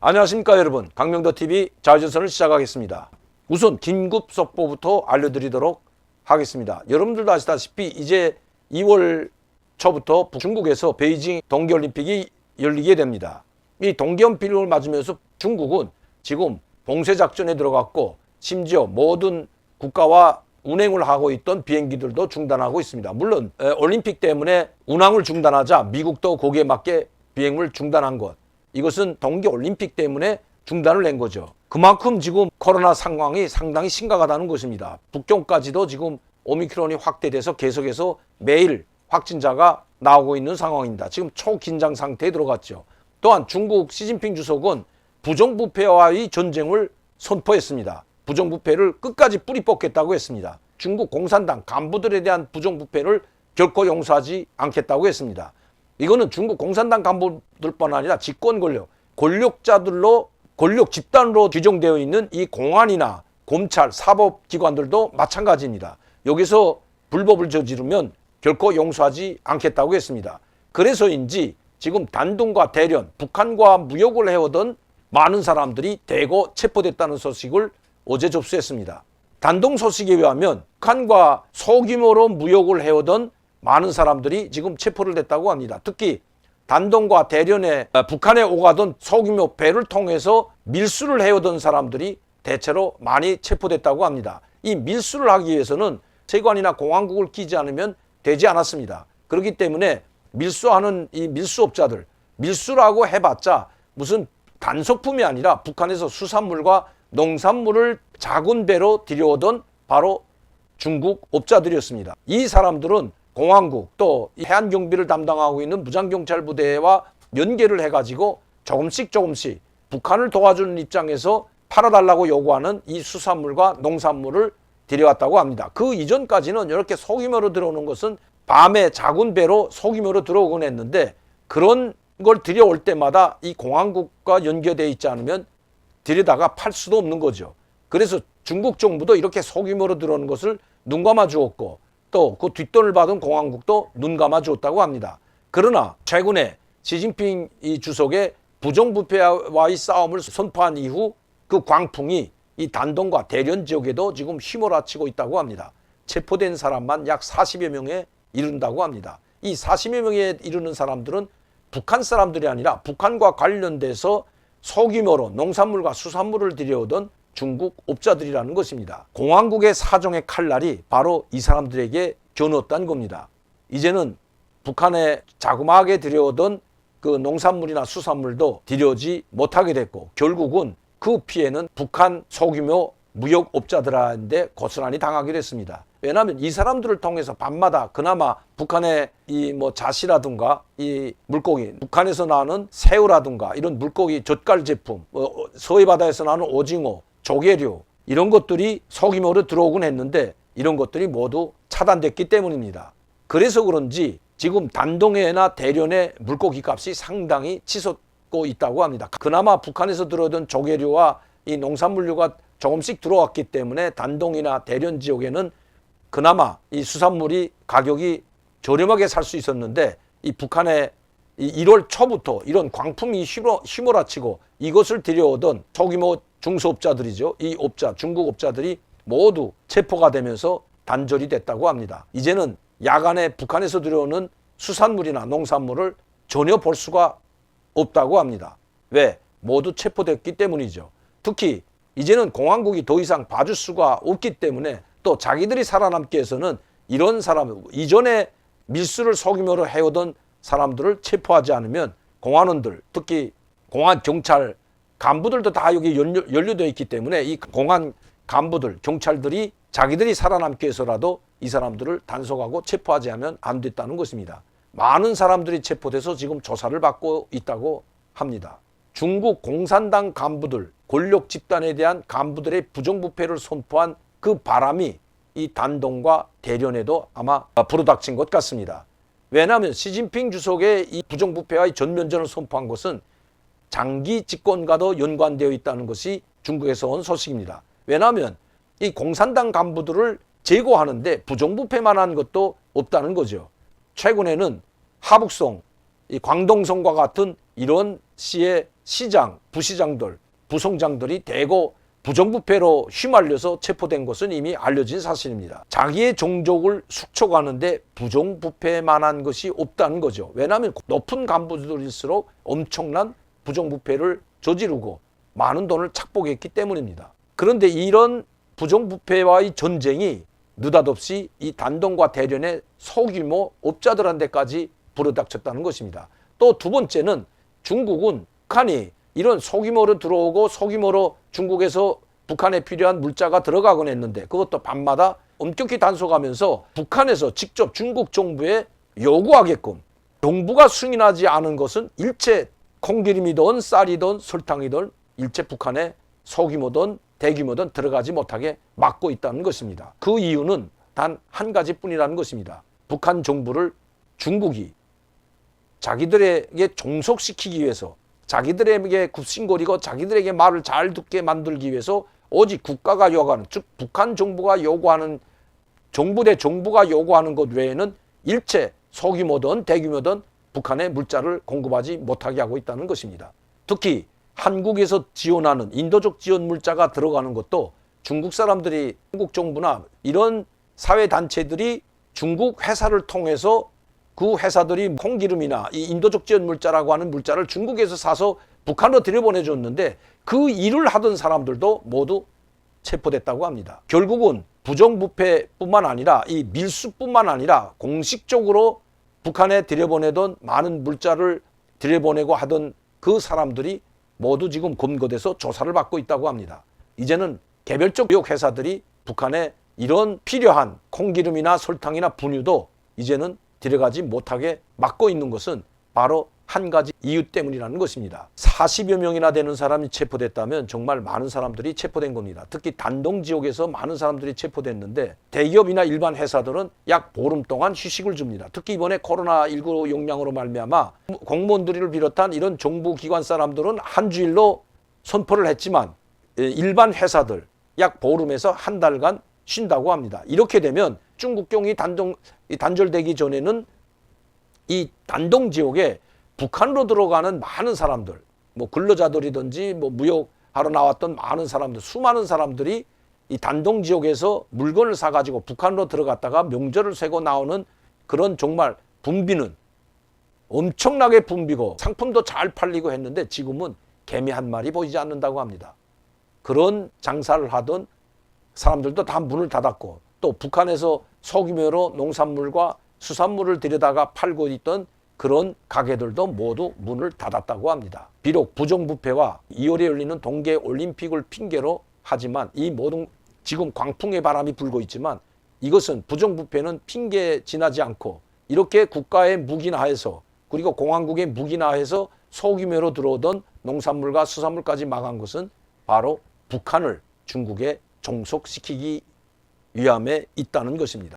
안녕하십니까 여러분, 강명도TV 자유전선을 시작하겠습니다. 우선 긴급 속보부터 알려드리도록 하겠습니다. 여러분들도 아시다시피 이제 2월 초부터 중국에서 베이징 동계올림픽이 열리게 됩니다. 이 동계올림픽을 맞으면서 중국은 지금 봉쇄작전에 들어갔고 심지어 모든 국가와 운행을 하고 있던 비행기들도 중단하고 있습니다. 물론 올림픽 때문에 운항을 중단하자 미국도 거기에 맞게 비행을 중단한 것, 이것은 동계올림픽 때문에 중단을 낸 거죠. 그만큼 지금 코로나 상황이 상당히 심각하다는 것입니다. 북경까지도 지금 오미크론이 확대돼서 계속해서 매일 확진자가 나오고 있는 상황입니다. 지금 초긴장 상태에 들어갔죠. 또한 중국 시진핑 주석은 부정부패와의 전쟁을 선포했습니다. 부정부패를 끝까지 뿌리 뽑겠다고 했습니다. 중국 공산당 간부들에 대한 부정부패를 결코 용서하지 않겠다고 했습니다. 이거는 중국 공산당 간부들뿐 아니라 집권 권력자들로 권력 집단으로 규정되어 있는 이 공안이나 검찰, 사법기관들도 마찬가지입니다. 여기서 불법을 저지르면 결코 용서하지 않겠다고 했습니다. 그래서인지 지금 단둥과 대련, 북한과 무역을 해오던 많은 사람들이 대거 체포됐다는 소식을 어제 접수했습니다. 단동 소식에 의하면 북한과 소규모로 무역을 해오던 많은 사람들이 지금 체포를 됐다고 합니다. 특히 단동과 대련에 북한에 오가던 소규모 배를 통해서 밀수를 해오던 사람들이 대체로 많이 체포됐다고 합니다. 이 밀수를 하기 위해서는 세관이나 공항국을 끼지 않으면 되지 않았습니다. 그렇기 때문에 밀수하는 이 밀수업자들, 밀수라고 해봤자 무슨 단속품이 아니라 북한에서 수산물과 농산물을 작은 배로 들여오던 바로 중국 업자들이었습니다. 이 사람들은 공항국 또 해안경비를 담당하고 있는 무장경찰부대와 연계를 해가지고 조금씩 북한을 도와주는 입장에서 팔아달라고 요구하는 이 수산물과 농산물을 들여왔다고 합니다. 그 이전까지는 이렇게 소규모로 들어오는 것은 밤에 작은 배로 소규모로 들어오곤 했는데 그런 걸 들여올 때마다 이 공항국과 연계되어 있지 않으면 들여다가 팔 수도 없는 거죠. 그래서 중국 정부도 이렇게 소규모로 들어오는 것을 눈 감아 주었고 또 그 뒷돈을 받은 공항국도 눈 감아 주었다고 합니다. 그러나 최근에 시진핑 이 주석의 부정부패와의 싸움을 선포한 이후 그 광풍이 이 단동과 대련 지역에도 지금 휘몰아치고 있다고 합니다. 체포된 사람만 약 40여 명에 이른다고 합니다. 이 40여 명에 이르는 사람들은 북한 사람들이 아니라 북한과 관련돼서 소규모로 농산물과 수산물을 들여오던 중국 업자들이라는 것입니다. 공항국의 사정의 칼날이 바로 이 사람들에게 겨누었다는 겁니다. 이제는 북한에 자그마하게 들여오던 그 농산물이나 수산물도 들여오지 못하게 됐고 결국은 그 피해는 북한 소규모 무역업자들한테 고스란히 당하게 됐습니다. 왜냐하면 이 사람들을 통해서 밤마다 그나마 북한의 이 자시라든가 이 물고기, 북한에서 나오는 새우라든가 이런 물고기 젓갈 제품, 서해 바다에서 나오는 오징어, 조개류 이런 것들이 소규모로 들어오곤 했는데 이런 것들이 모두 차단됐기 때문입니다. 그래서 그런지 지금 단동해나 대련의 물고기 값이 상당히 치솟고 있다고 합니다. 그나마 북한에서 들어오던 조개류와 이 농산물류가 조금씩 들어왔기 때문에 단동이나 대련 지역에는 그나마 이 수산물이 가격이 저렴하게 살 수 있었는데 이 북한의 이 1월 초부터 이런 광풍이 휘몰아치고 이것을 들여오던 소규모 중소업자들이죠. 이 중국 업자들이 모두 체포가 되면서 단절이 됐다고 합니다. 이제는 야간에 북한에서 들여오는 수산물이나 농산물을 전혀 볼 수가 없다고 합니다. 왜? 모두 체포됐기 때문이죠. 특히 이제는 공항국이 더 이상 봐줄 수가 없기 때문에 또 자기들이 살아남기 위해서는 이런 사람, 이전에 밀수를 소규모로 해오던 사람들을 체포하지 않으면 공안원들, 특히 공안 경찰 간부들도 다 여기 연루되어 있기 때문에 이 공안 간부들, 경찰들이 자기들이 살아남기 위해서라도 이 사람들을 단속하고 체포하지 않으면 안 됐다는 것입니다. 많은 사람들이 체포돼서 지금 조사를 받고 있다고 합니다. 중국 공산당 간부들, 권력 집단에 대한 간부들의 부정부패를 선포한 그 바람이 이 단동과 대련에도 아마 불어닥친 것 같습니다. 왜냐하면 시진핑 주석의 이 부정부패와의 전면전을 선포한 것은 장기 집권과도 연관되어 있다는 것이 중국에서 온 소식입니다. 왜냐하면 이 공산당 간부들을 제거하는데 부정부패만 한 것도 없다는 거죠. 최근에는 하북성, 이 광동성과 같은 이런 시의 시장, 부시장들, 부총장들이 대거 부정부패로 휘말려서 체포된 것은 이미 알려진 사실입니다. 자기의 종족을 축적하는데 부정부패만한 것이 없다는 거죠. 왜냐하면 높은 간부들일수록 엄청난 부정부패를 저지르고 많은 돈을 착복했기 때문입니다. 그런데 이런 부정부패와의 전쟁이 느닷없이 이 단동과 대련의 소규모 업자들한테까지 불어닥쳤다는 것입니다. 또 두 번째는 중국은 북한이 이런 소규모로 들어오고 소규모로 중국에서 북한에 필요한 물자가 들어가곤 했는데 그것도 밤마다 엄격히 단속하면서 북한에서 직접 중국 정부에 요구하게끔 정부가 승인하지 않은 것은 일체 콩기름이든 쌀이든 설탕이든 일체 북한에 소규모든 대규모든 들어가지 못하게 막고 있다는 것입니다. 그 이유는 단 한 가지뿐이라는 것입니다. 북한 정부를 중국이 자기들에게 종속시키기 위해서 자기들에게 굽신거리고 자기들에게 말을 잘 듣게 만들기 위해서 오직 국가가 요구하는, 즉 북한 정부가 요구하는, 정부 대 정부가 요구하는 것 외에는 일체 소규모든 대규모든 북한에 물자를 공급하지 못하게 하고 있다는 것입니다. 특히 한국에서 지원하는 인도적 지원 물자가 들어가는 것도 중국 사람들이, 중국 정부나 이런 사회단체들이 중국 회사를 통해서 그 회사들이 콩기름이나 이 인도적 지원 물자라고 하는 물자를 중국에서 사서 북한으로 들여보내줬는데 그 일을 하던 사람들도 모두 체포됐다고 합니다. 결국은 부정부패뿐만 아니라 이 밀수뿐만 아니라 공식적으로 북한에 들여보내던 많은 물자를 들여보내고 하던 그 사람들이 모두 지금 검거돼서 조사를 받고 있다고 합니다. 이제는 개별적 무역 회사들이 북한에 이런 필요한 콩기름이나 설탕이나 분유도 이제는 들어가지 못하게 막고 있는 것은 바로 한 가지 이유 때문이라는 것입니다. 40여 명이나 되는 사람이 체포됐다면 정말 많은 사람들이 체포된 겁니다. 특히 단동 지역에서 많은 사람들이 체포됐는데 대기업이나 일반 회사들은 약 보름 동안 휴식을 줍니다. 특히 이번에 코로나19 영향으로 말미암아 공무원들을 비롯한 이런 정부기관 사람들은 한 주일로 선포를 했지만 일반 회사들 약 보름에서 한 달간 쉰다고 합니다. 이렇게 되면 중국경이 단절되기 전에는 이 단동 지역에 북한으로 들어가는 많은 사람들, 뭐 근로자들이든지 뭐 무역하러 나왔던 많은 사람들, 수많은 사람들이 이 단동 지역에서 물건을 사가지고 북한으로 들어갔다가 명절을 세고 나오는 그런 정말 붐비는 엄청나게 붐비고 상품도 잘 팔리고 했는데 지금은 개미 한 마리 보이지 않는다고 합니다. 그런 장사를 하던 사람들도 다 문을 닫았고 또 북한에서 소규모로 농산물과 수산물을 들여다가 팔고 있던 그런 가게들도 모두 문을 닫았다고 합니다. 비록 부정부패와 2월에 열리는 동계올림픽을 핑계로 하지만 이 모든 지금 광풍의 바람이 불고 있지만 이것은 부정부패는 핑계 지나지 않고 이렇게 국가의 무기나해서 그리고 공화국의 무기나해서 소규모로 들어오던 농산물과 수산물까지 막은 것은 바로 북한을 중국에 종속시키기 위함에 있다는 것입니다.